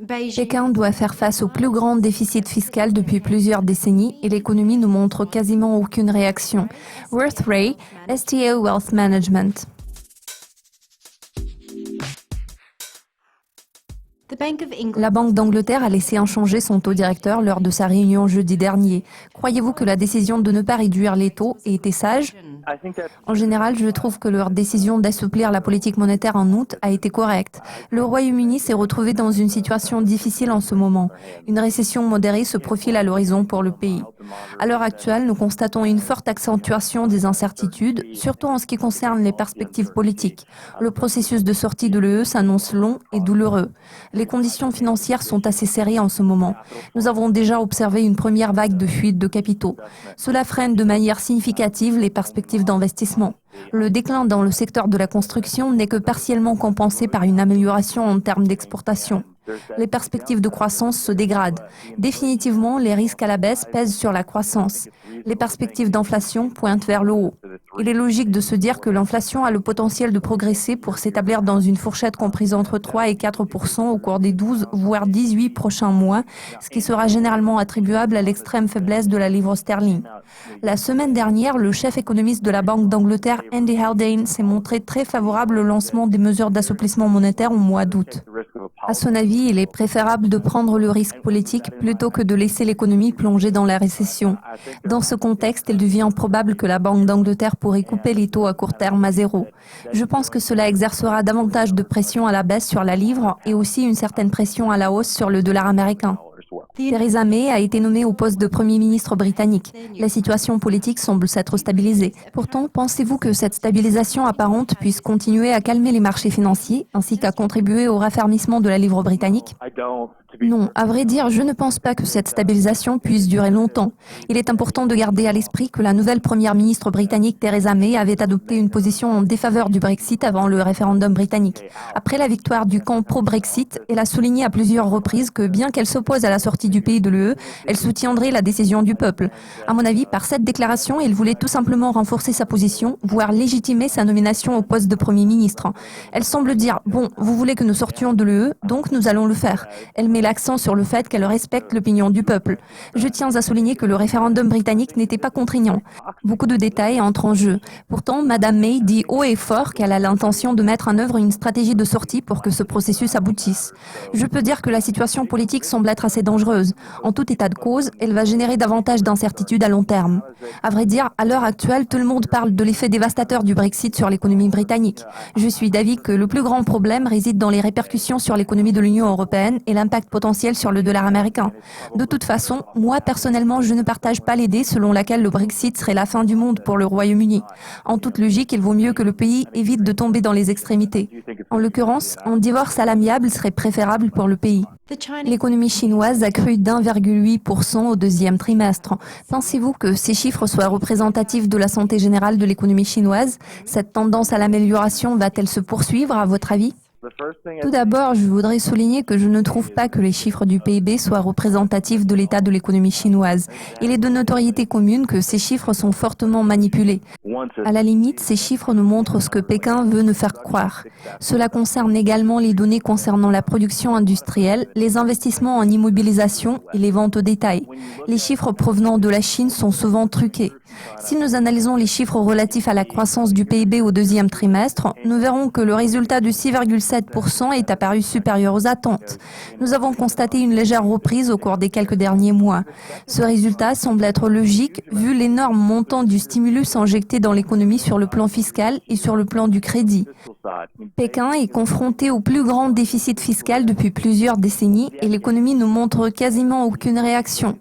Pékin doit faire face au plus grand déficit fiscal depuis plusieurs décennies et l'économie ne montre quasiment aucune réaction. Worth Ray, STO Wealth Management. La Banque d'Angleterre a laissé inchanger son taux directeur lors de sa réunion jeudi dernier. Croyez-vous que la décision de ne pas réduire les taux ait été sage ? En général, je trouve que leur décision d'assouplir la politique monétaire en août a été correcte. Le Royaume-Uni s'est retrouvé dans une situation difficile en ce moment. Une récession modérée se profile à l'horizon pour le pays. À l'heure actuelle, nous constatons une forte accentuation des incertitudes, surtout en ce qui concerne les perspectives politiques. Le processus de sortie de l'UE s'annonce long et douloureux. Les conditions financières sont assez serrées en ce moment. Nous avons déjà observé une première vague de fuite de capitaux. Cela freine de manière significative les perspectives d'investissement. Le déclin dans le secteur de la construction n'est que partiellement compensé par une amélioration en termes d'exportation. Les perspectives de croissance se dégradent. Définitivement, les risques à la baisse pèsent sur la croissance. Les perspectives d'inflation pointent vers le haut. Il est logique de se dire que l'inflation a le potentiel de progresser pour s'établir dans une fourchette comprise entre 3 et 4% au cours des 12 voire 18 prochains mois, ce qui sera généralement attribuable à l'extrême faiblesse de la livre sterling. La semaine dernière, le chef économiste de la Banque d'Angleterre, Andy Haldane, s'est montré très favorable au lancement des mesures d'assouplissement monétaire au mois d'août. À son avis, il est préférable de prendre le risque politique plutôt que de laisser l'économie plonger dans la récession. Dans ce contexte, il devient probable que la Banque d'Angleterre pourrait couper les taux à court terme à zéro. Je pense que cela exercera davantage de pression à la baisse sur la livre et aussi une certaine pression à la hausse sur le dollar américain. Theresa May a été nommée au poste de Premier ministre britannique. La situation politique semble s'être stabilisée. Pourtant, pensez-vous que cette stabilisation apparente puisse continuer à calmer les marchés financiers ainsi qu'à contribuer au raffermissement de la livre britannique ? Non, à vrai dire, je ne pense pas que cette stabilisation puisse durer longtemps. Il est important de garder à l'esprit que la nouvelle première ministre britannique Theresa May avait adopté une position en défaveur du Brexit avant le référendum britannique. Après la victoire du camp pro-Brexit, elle a souligné à plusieurs reprises que bien qu'elle s'oppose à la sortie du pays de l'UE, elle soutiendrait la décision du peuple. À mon avis, par cette déclaration, elle voulait tout simplement renforcer sa position, voire légitimer sa nomination au poste de Premier ministre. Elle semble dire « Bon, vous voulez que nous sortions de l'UE, donc nous allons le faire ». Elle met l'accent sur le fait qu'elle respecte l'opinion du peuple. Je tiens à souligner que le référendum britannique n'était pas contraignant. Beaucoup de détails entrent en jeu. Pourtant, Madame May dit haut et fort qu'elle a l'intention de mettre en œuvre une stratégie de sortie pour que ce processus aboutisse. Je peux dire que la situation politique semble être assez dangereuse. En tout état de cause, elle va générer davantage d'incertitudes à long terme. À vrai dire, à l'heure actuelle, tout le monde parle de l'effet dévastateur du Brexit sur l'économie britannique. Je suis d'avis que le plus grand problème réside dans les répercussions sur l'économie de l'Union européenne et l'impact potentiel sur le dollar américain. De toute façon, moi personnellement, je ne partage pas l'idée selon laquelle le Brexit serait la fin du monde pour le Royaume-Uni. En toute logique, il vaut mieux que le pays évite de tomber dans les extrémités. En l'occurrence, un divorce à l'amiable serait préférable pour le pays. L'économie chinoise a cru d'1,8% au deuxième trimestre. Pensez-vous que ces chiffres soient représentatifs de la santé générale de l'économie chinoise ? Cette tendance à l'amélioration va-t-elle se poursuivre, à votre avis ? Tout d'abord, je voudrais souligner que je ne trouve pas que les chiffres du PIB soient représentatifs de l'état de l'économie chinoise. Il est de notoriété commune que ces chiffres sont fortement manipulés. À la limite, ces chiffres nous montrent ce que Pékin veut nous faire croire. Cela concerne également les données concernant la production industrielle, les investissements en immobilisation et les ventes au détail. Les chiffres provenant de la Chine sont souvent truqués. Si nous analysons les chiffres relatifs à la croissance du PIB au deuxième trimestre, nous verrons que le résultat de 6,7% est apparu supérieur aux attentes. Nous avons constaté une légère reprise au cours des quelques derniers mois. Ce résultat semble être logique vu l'énorme montant du stimulus injecté dans l'économie sur le plan fiscal et sur le plan du crédit. Pékin est confronté au plus grand déficit fiscal depuis plusieurs décennies et l'économie ne montre quasiment aucune réaction.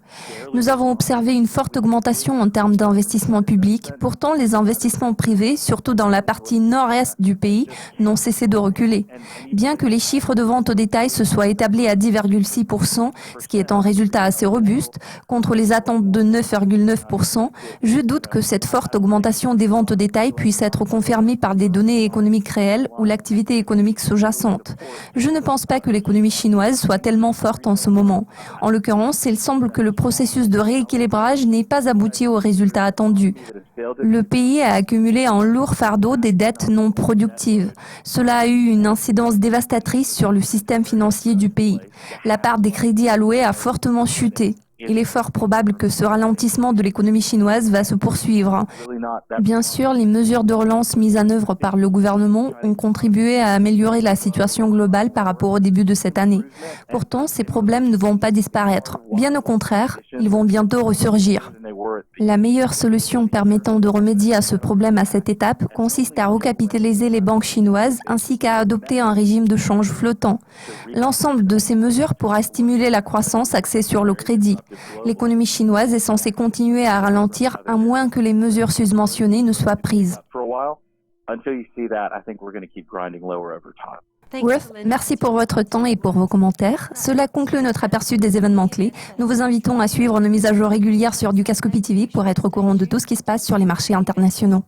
Nous avons observé une forte augmentation en termes d'investissement public. Pourtant, les investissements privés, surtout dans la partie nord-est du pays, n'ont cessé de reculer. Bien que les chiffres de vente au détail se soient établis à 10,6%, ce qui est un résultat assez robuste, contre les attentes de 9,9%, je doute que cette forte augmentation des ventes au détail puisse être confirmée par des données économiques réelles réel ou l'activité économique sous-jacente. Je ne pense pas que l'économie chinoise soit tellement forte en ce moment. En l'occurrence, il semble que le processus de rééquilibrage n'ait pas abouti aux résultats attendus. Le pays a accumulé un lourd fardeau des dettes non productives. Cela a eu une incidence dévastatrice sur le système financier du pays. La part des crédits alloués a fortement chuté. Il est fort probable que ce ralentissement de l'économie chinoise va se poursuivre. Bien sûr, les mesures de relance mises en œuvre par le gouvernement ont contribué à améliorer la situation globale par rapport au début de cette année. Pourtant, ces problèmes ne vont pas disparaître. Bien au contraire, ils vont bientôt ressurgir. La meilleure solution permettant de remédier à ce problème à cette étape consiste à recapitaliser les banques chinoises ainsi qu'à adopter un régime de change flottant. L'ensemble de ces mesures pourra stimuler la croissance axée sur le crédit. L'économie chinoise est censée continuer à ralentir à moins que les mesures susmentionnées ne soient prises. Ruth, merci pour votre temps et pour vos commentaires. Cela conclut notre aperçu des événements clés. Nous vous invitons à suivre nos mises à jour régulières sur Dukascopy TV pour être au courant de tout ce qui se passe sur les marchés internationaux.